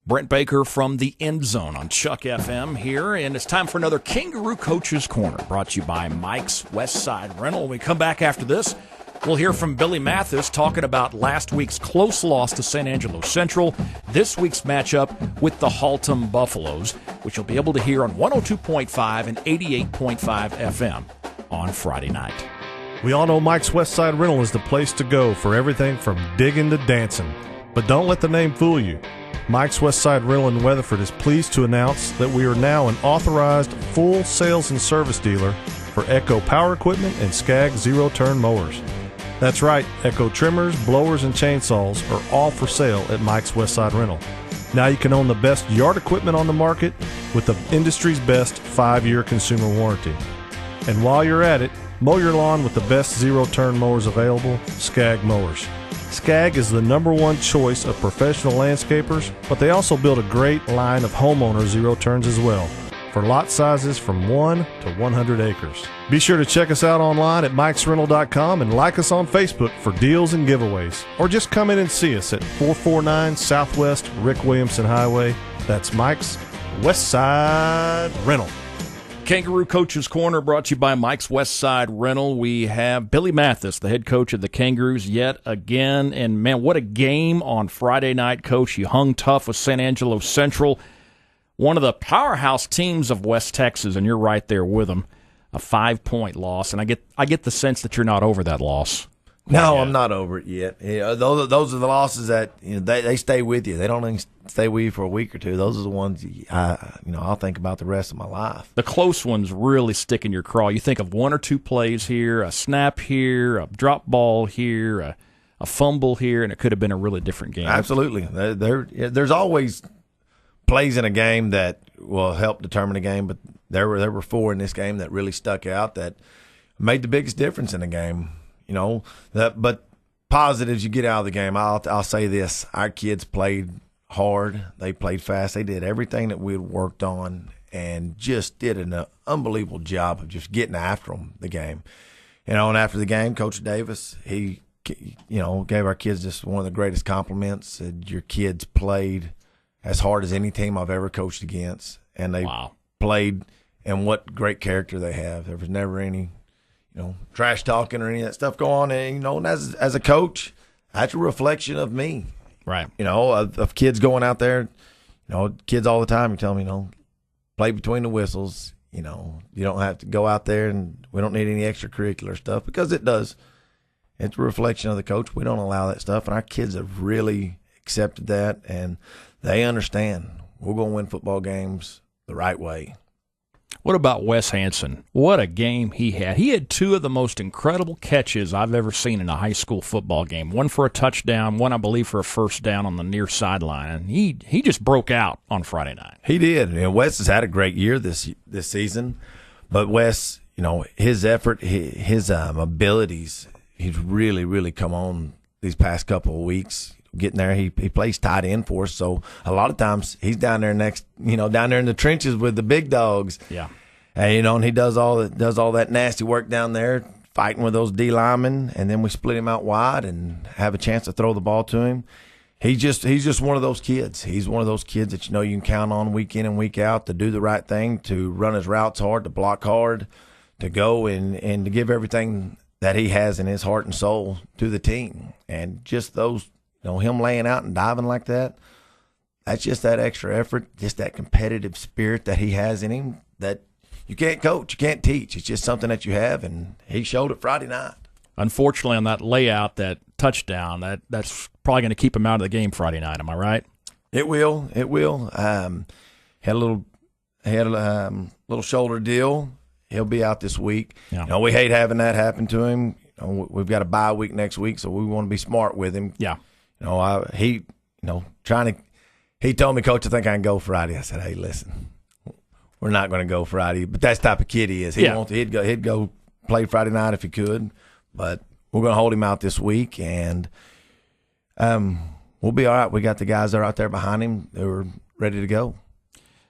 Brent Baker from the End Zone on Chuck FM here, and it's time for another Kangaroo Coach's Corner, brought to you by Mike's Westside Rental. When we come back after this, we'll hear from Billy Mathis talking about last week's close loss to San Angelo Central, this week's matchup with the Haltom Buffaloes, which you'll be able to hear on 102.5 and 88.5 FM on Friday night. We all know Mike's Westside Rental is the place to go for everything from digging to dancing. But don't let the name fool you. Mike's Westside Rental in Weatherford is pleased to announce that we are now an authorized full sales and service dealer for Echo power equipment and Skag zero-turn mowers. That's right, Echo trimmers, blowers, and chainsaws are all for sale at Mike's Westside Rental. Now you can own the best yard equipment on the market with the industry's best 5-year consumer warranty. And while you're at it, mow your lawn with the best zero-turn mowers available, Skag mowers. Skag is the #1 choice of professional landscapers, but they also build a great line of homeowner zero-turns as well, for lot sizes from 1 to 100 acres. Be sure to check us out online at mikesrental.com and like us on Facebook for deals and giveaways. Or just come in and see us at 449 Southwest Rick Williamson Highway. That's Mike's Westside Rental. Kangaroo Coach's Corner brought to you by Mike's Westside Rental. We have Billy Mathis, the head coach of the Kangaroos, yet again. And, man, what a game on Friday night, Coach. You hung tough with San Angelo Central, one of the powerhouse teams of West Texas, and you're right there with them. A 5-point loss, and I get the sense that you're not over that loss. No, I'm not over it yet. Those are the losses that they stay with you. They don't even stay with you for a week or two. Those are the ones I'll think about the rest of my life. The close ones really stick in your craw. You think of 1 or 2 plays here, a snap here, a drop ball here, a fumble here, and it could have been a really different game. Absolutely. There's always plays in a game that will help determine a game, but there were 4 in this game that really stuck out that made the biggest difference in the game. But positives you get out of the game, I'll say this. Our kids played hard. They played fast. They did everything that we had worked on and just did an unbelievable job of just getting after them, the game. And after the game, Coach Davis, he gave our kids just one of the greatest compliments. Said, your kids played as hard as any team I've ever coached against. And they played, and what great character they have. There was never any trash talking or any of that stuff go on. And, as a coach, that's a reflection of me. Right. Of kids going out there, kids all the time, you tell them, play between the whistles. You don't have to go out there, and we don't need any extracurricular stuff, because it does. It's a reflection of the coach. We don't allow that stuff, and our kids have really accepted that, and they understand we're going to win football games the right way. What about Wes Hansen? What a game he had. He had 2 of the most incredible catches I've ever seen in a high school football game. One for a touchdown, one, I believe, for a first down on the near sideline. And he just broke out on Friday night. He did. Wes has had a great year this season. But Wes, his effort, his abilities, he's really, really come on these past couple of weeks. Getting there, he plays tight end for us, so a lot of times he's down there down there in the trenches with the big dogs. Yeah, and he does all that nasty work down there, fighting with those D linemen, and then we split him out wide and have a chance to throw the ball to him. He's just one of those kids. He's one of those kids that you can count on week in and week out to do the right thing, to run his routes hard, to block hard, to go and to give everything that he has in his heart and soul to the team, and just those. Him laying out and diving like that, that's just that extra effort, just that competitive spirit that he has in him that you can't coach, you can't teach. It's just something that you have, and he showed it Friday night. Unfortunately, on that layout, that touchdown, that's probably going to keep him out of the game Friday night. Am I right? It will. Had a little shoulder deal. He'll be out this week. Yeah. We hate having that happen to him. We've got a bye week next week, so we want to be smart with him. Yeah. He told me, Coach, I think I can go Friday. I said, hey, listen, we're not going to go Friday. But that's the type of kid he is. He'd go play Friday night if he could. But we're going to hold him out this week, and we'll be all right. We got the guys that are out there behind him. They were ready to go.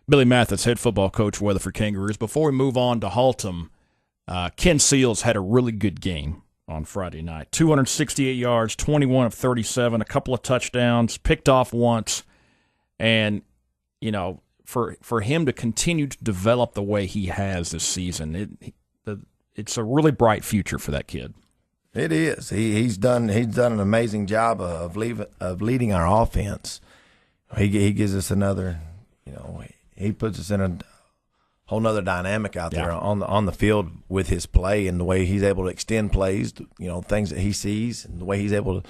Billy Mathis, head football coach, Weatherford Kangaroos. Before we move on to Haltom, Ken Seals had a really good game on Friday night. 268 yards, 21 of 37, a couple of touchdowns, picked off once. And for him to continue to develop the way he has this season, it's a really bright future for that kid. It is. He's done an amazing job of leading our offense. He gives us another, he puts us in a whole nother dynamic out there on the field with his play and the way he's able to extend plays, things that he sees and the way he's able to,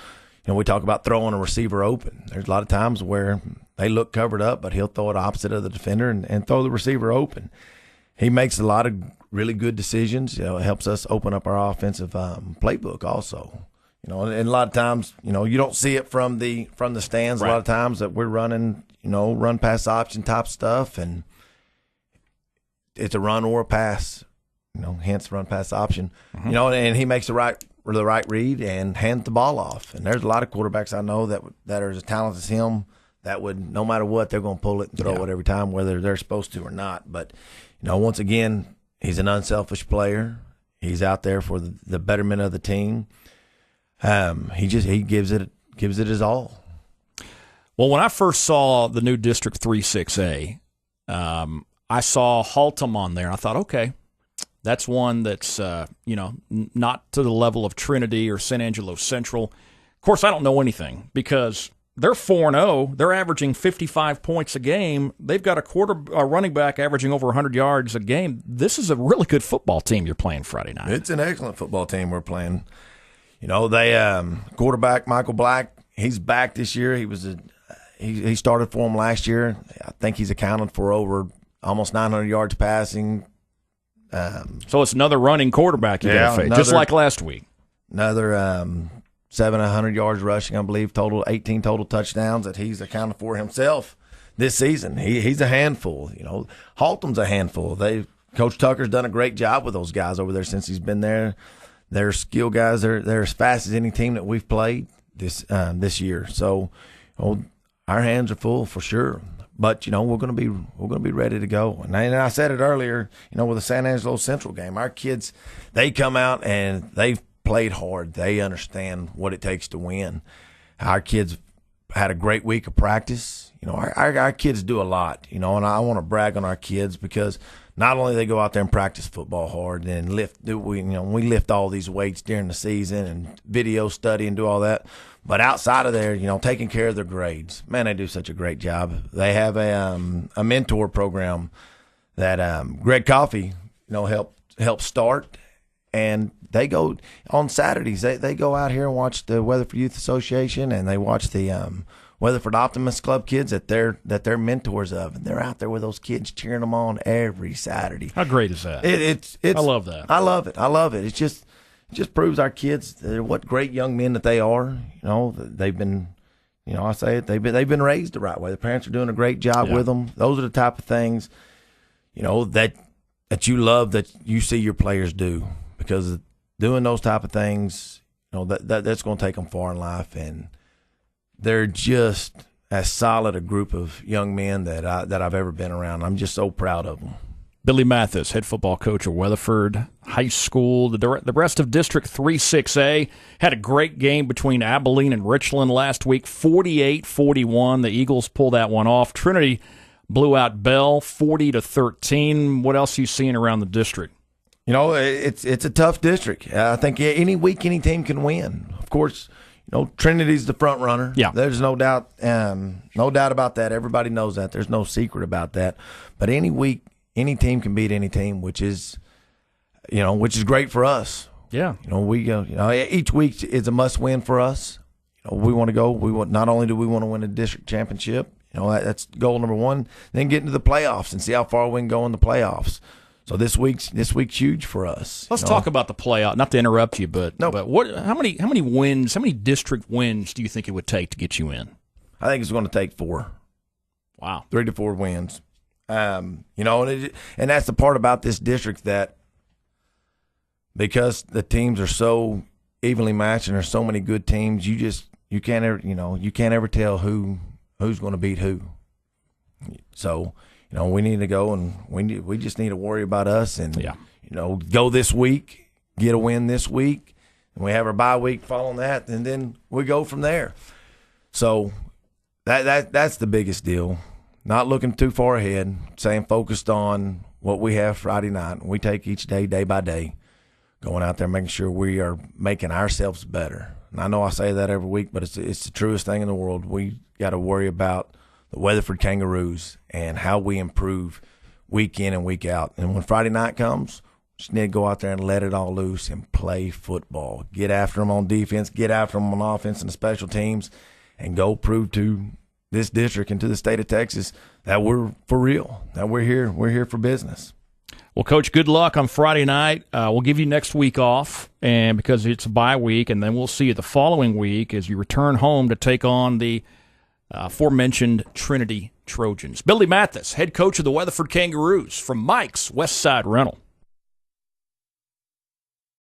we talk about throwing a receiver open. There's a lot of times where they look covered up, but he'll throw it opposite of the defender and throw the receiver open. He makes a lot of really good decisions. It helps us open up our offensive playbook also. And a lot of times, you don't see it from the stands. Right. A lot of times that we're running, run pass option type stuff, and it's a run or a pass. Hence run pass option. Mm-hmm. And he makes the right read and hands the ball off. And there's a lot of quarterbacks I know that are as talented as him that would, no matter what, they're going to pull it and throw it every time, whether they're supposed to or not. But once again, he's an unselfish player. He's out there for the betterment of the team. He gives it his all. Well, when I first saw the new District 3-6A, I saw Haltom on there. I thought, okay, that's one that's not to the level of Trinity or San Angelo Central. Of course, I don't know anything because they're 4-0. They're averaging 55 points a game. They've got a running back averaging over 100 yards a game. This is a really good football team you're playing Friday night. It's an excellent football team we're playing. They quarterback Michael Black, he's back this year. He started for them last year. I think he's accounted for over almost 900 yards passing. So it's another running quarterback you got to face, just like last week. Another 700 yards rushing, I believe, 18 total touchdowns that he's accounted for himself this season. He's a handful. Haltom's a handful. Coach Tucker's done a great job with those guys over there since he's been there. They're skill guys. They're as fast as any team that we've played this year. So, our hands are full for sure. But we're going to be ready to go. And I said it earlier. With the San Angelo Central game, our kids, they come out and they've played hard. They understand what it takes to win. Our kids had a great week of practice. Our kids do a lot. And I want to brag on our kids because not only they go out there and practice football hard and we lift all these weights during the season and video study and do all that, but outside of there, taking care of their grades. Man, they do such a great job. They have a mentor program that Greg Coffey, helped start, and they go on Saturdays. They go out here and watch the Weatherford Youth Association, and they watch the Weatherford Optimist Club kids that they're mentors of, and they're out there with those kids cheering them on every Saturday. How great is that? It's I love that. I love it. It just proves our kids what great young men that they are. They've been, I say it, they've been raised the right way. The parents are doing a great job with them. Those are the type of things, that you love that you see your players do, because doing those type of things, that's going to take them far in life, and they're just as solid a group of young men that I've ever been around. I'm just so proud of them. Billy Mathis, head football coach of Weatherford High School. The rest of District 3-6A had a great game between Abilene and Richland last week, 48-41. The Eagles pulled that one off. Trinity blew out Bell 40-13. What else are you seeing around the district? It's a tough district. I think any week any team can win. Of course, Trinity's the front runner. Yeah, there's no doubt about that. Everybody knows that. There's no secret about that. But any week, any team can beat any team, which is great for us. Yeah, we go. Each week is a must-win for us. We want to go. Not only do we want to win a district championship. That's goal number one. Then get into the playoffs and see how far we can go in the playoffs. So this week's huge for us. Let's talk about the playoff. Not to interrupt you, but how many wins? How many district wins do you think it would take to get you in? I think it's going to take 4. Wow, 3 to 4 wins. And that's the part about this district, that because the teams are so evenly matched and there's so many good teams, you can't ever tell who's going to beat who. So. We need to go, and we just need to worry about us and go this week, get a win this week, and we have our bye week following that, and then we go from there. So that's the biggest deal. not looking too far ahead, staying focused on what we have Friday night. We take each day, day by day, going out there making sure we are making ourselves better. And I know I say that every week, but it's the truest thing in the world. We got to worry about the Weatherford Kangaroos and how we improve week in and week out. And when Friday night comes, we just need to go out there and let it all loose and play football. Get after them on defense, get after them on offense and the special teams, and go prove to this district and to the state of Texas that we're for real, that we're here for business. Well, Coach, good luck on Friday night. We'll give you next week off, and because it's a bye week, and then we'll see you the following week as you return home to take on the aforementioned Trinity Trojans. Billy Mathis, head coach of the Weatherford Kangaroos, from Mike's Westside Rental.